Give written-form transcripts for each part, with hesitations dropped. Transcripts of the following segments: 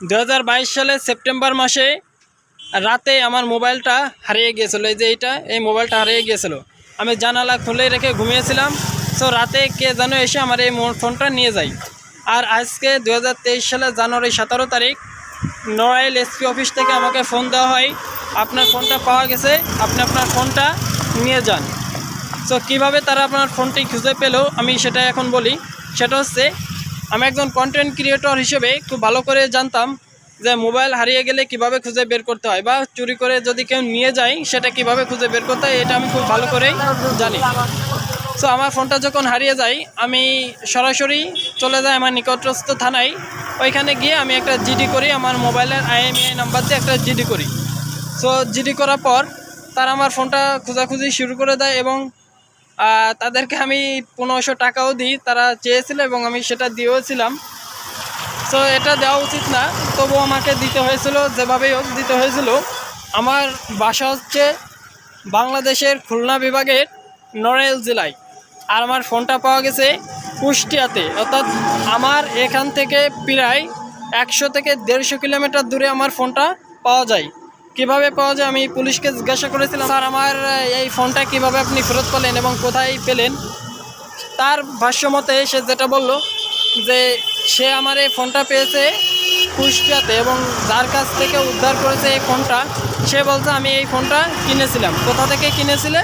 2022 সালে সেপ্টেম্বর মাসে রাতে আমার মোবাইলটা হারিয়ে গিয়েছিলো। এই যে এই মোবাইলটা হারিয়ে গিয়েছিলো। আমি জানালা খুলে রেখে ঘুমিয়েছিলাম। সো রাতে কে যেন এসে আমার এই ফোনটা নিয়ে যায়। আর আজকে 2023 সালে জানুয়ারি 17 তারিখ নড়াইল এসপি অফিস থেকে আমাকে ফোন দেওয়া হয়, আপনার ফোনটা পাওয়া গেছে, আপনি আপনার ফোনটা নিয়ে যান। সো কীভাবে তারা আপনার ফোনটি খুঁজে পেলো আমি সেটা এখন বলি। সেটা হচ্ছে, আমি একজন কন্টেন্ট ক্রিয়েটর হিসেবে খুব ভালো করে জানতাম যে মোবাইল হারিয়ে গেলে কিভাবে খুঁজে বের করতে হয়, বা চুরি করে যদি কেউ নিয়ে যায় সেটা কিভাবে খুঁজে বের করতে হয়, এটা আমি খুব ভালো করেই জানি। সো আমার ফোনটা যখন হারিয়ে যায় আমি সরাসরি চলে যাই আমার নিকটস্থ থানায়। ওইখানে গিয়ে আমি একটা জিডি করি, আমার মোবাইলের IMEI নাম্বার দিয়ে একটা জিডি করি। সো জিডি করার পর তারা আমার ফোনটা খোঁজাখুঁজি শুরু করে দেয় এবং তাদেরকে আমি 1500 টাকাও দিই, তারা চেয়েছিল এবং আমি সেটা দিয়েওছিলাম। সো এটা দেওয়া উচিত না, তবুও আমাকে দিতে হয়েছিল, যেভাবেই হোক দিতে হয়েছিল। আমার বাসা হচ্ছে বাংলাদেশের খুলনা বিভাগের নড়াইল জেলায়, আর আমার ফোনটা পাওয়া গেছে কুষ্টিয়াতে। অর্থাৎ আমার এখান থেকে প্রায় 100 থেকে 150 কিলোমিটার দূরে আমার ফোনটা পাওয়া যায়। কিভাবে পাওয়া যায় আমি পুলিশকে জিজ্ঞাসা করেছিলাম, স্যার আমার এই ফোনটা কিভাবে আপনি ফেরত পেলেন এবং কোথায় পেলেন? তার ভাষ্যমতে সে যেটা বলল যে সে আমার এই ফোনটা পেয়েছে কুষ্টিয়াতে, এবং যার কাছ থেকে উদ্ধার করেছে এই ফোনটা সে বলছে আমি এই ফোনটা কিনেছিলাম। কোথা থেকে কিনেছিলে?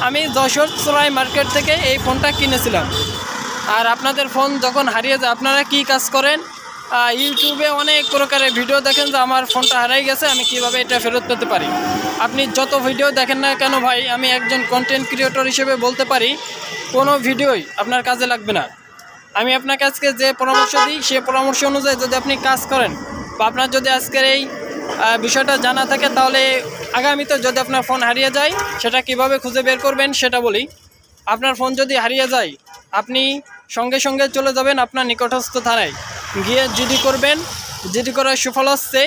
আমি যশোর চোরাই মার্কেট থেকে এই ফোনটা কিনেছিলাম। আর আপনাদের ফোন যখন হারিয়ে যায় আপনারা কি কাজ করেন? ইউটিউবে অনেক প্রকারের ভিডিও দেখেন যে আমার ফোনটা হারিয়ে গেছে, আমি কিভাবে এটা ফেরত পেতে পারি। আপনি যত ভিডিও দেখেন না কেন ভাই, আমি একজন কন্টেন্ট ক্রিয়েটর হিসেবে বলতে পারি কোনো ভিডিওই আপনার কাজে লাগবে না। আমি আপনাকে আজকে যে পরামর্শ দিই সে পরামর্শ অনুযায়ী যদি আপনি কাজ করেন, বা আপনার যদি আজকের এই বিষয়টা জানা থাকে, তাহলে আগামীতে যদি আপনার ফোন হারিয়ে যায় সেটা কিভাবে খুঁজে বের করবেন সেটা বলি। আপনার ফোন যদি হারিয়ে যায় আপনি সঙ্গে সঙ্গে চলে যাবেন আপনার নিকটস্থ থানায়, গিয়ে জিডি করবেন। জিডি করার সুফল হচ্ছে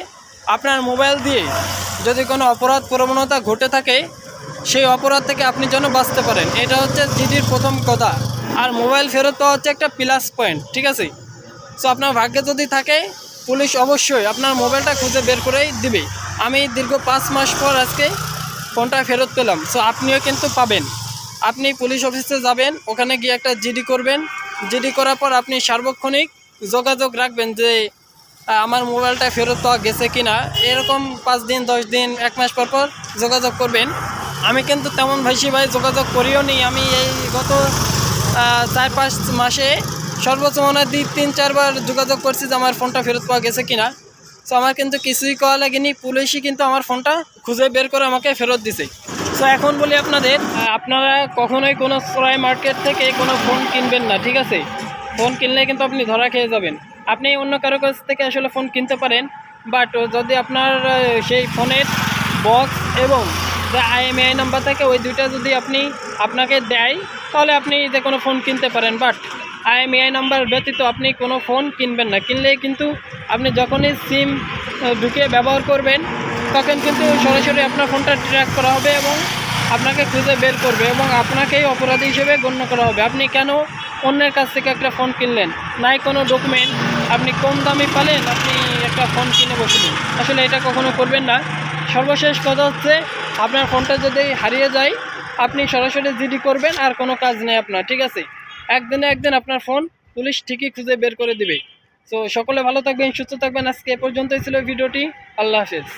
আপনার মোবাইল দিয়ে যদি কোনো অপরাধ প্রবণতা ঘটে থাকে সেই অপরাধ থেকে আপনি যেন বাঁচতে পারেন, এটা হচ্ছে জিডির প্রথম কথা। আর মোবাইল ফেরত পাওয়া হচ্ছে একটা প্লাস পয়েন্ট, ঠিক আছে? সো আপনার ভাগ্যে যদি থাকে পুলিশ অবশ্যই আপনার মোবাইলটা খুঁজে বের করেই দিবে। আমি দীর্ঘ 5 মাস পর আজকে ফোনটা ফেরত পেলাম। সো আপনিও কিন্তু পাবেন। আপনি পুলিশ অফিসে যাবেন, ওখানে গিয়ে একটা জিডি করবেন। জিডি করার পর আপনি সার্বক্ষণিক যোগাযোগ রাখবেন যে আমার মোবাইলটা ফেরত পাওয়া গেছে কি না। এরকম 5 দিন 10 দিন 1 মাস পর পর যোগাযোগ করবেন। আমি কিন্তু তেমন ভাই যোগাযোগ করিও নি। আমি এই গত 4-5 মাসে সর্বোচ্চ মনে হয় 3-4 বার যোগাযোগ করছি যে আমার ফোনটা ফেরত পাওয়া গেছে কিনা। সো আমার কিন্তু কিছুই করা লাগেনি, পুলিশই কিন্তু আমার ফোনটা খুঁজে বের করে আমাকে ফেরত দিছে। সো এখন বলি আপনাদের, আপনারা কখনোই কোনো চোরাই মার্কেট থেকে কোনো ফোন কিনবেন না, ঠিক আছে? ফোন কিনলে কিন্তু আপনি ধরা খেয়ে যাবেন। আপনি অন্য কারো কাছ থেকে আসলে ফোন কিনতে পারেন, বাট যদি আপনার সেই ফোনের বক্স এবং যে IMEI নাম্বার থাকে ওই দুইটা যদি আপনাকে দেয় তাহলে আপনি যে কোনো ফোন কিনতে পারেন। বাট IMEI নাম্বার ব্যতীত আপনি কোনো ফোন কিনবেন না। কিনলেই কিন্তু আপনি যখনই সিম ঢুকিয়ে ব্যবহার করবেন তখন কিন্তু সরাসরি আপনার ফোনটা ট্র্যাক করা হবে এবং আপনাকে খুঁজে বের করবে এবং আপনাকেই অপরাধী হিসেবে গণ্য করা হবে। আপনি কেন অন্যের কাছ থেকে একটা ফোন কিনলেন? নাই কোনো ডকুমেন্ট, আপনি কম দামে পালেন, আপনি একটা ফোন কিনে বসলেন। আসলে এটা কখনো করবেন না। সর্বশেষ কথা হচ্ছে, আপনার ফোনটা যদি হারিয়ে যায় আপনি সরাসরি জিডি করবেন, আর কোনো কাজ নেই আপনার, ঠিক আছে? একদিনে একদিন আপনার ফোন পুলিশ ঠিকই খুঁজে বের করে দিবে। তো সকলে ভালো থাকবেন, সুস্থ থাকবেন। আজকে এ পর্যন্তই ছিল ভিডিওটি। আল্লাহ হাফেজ।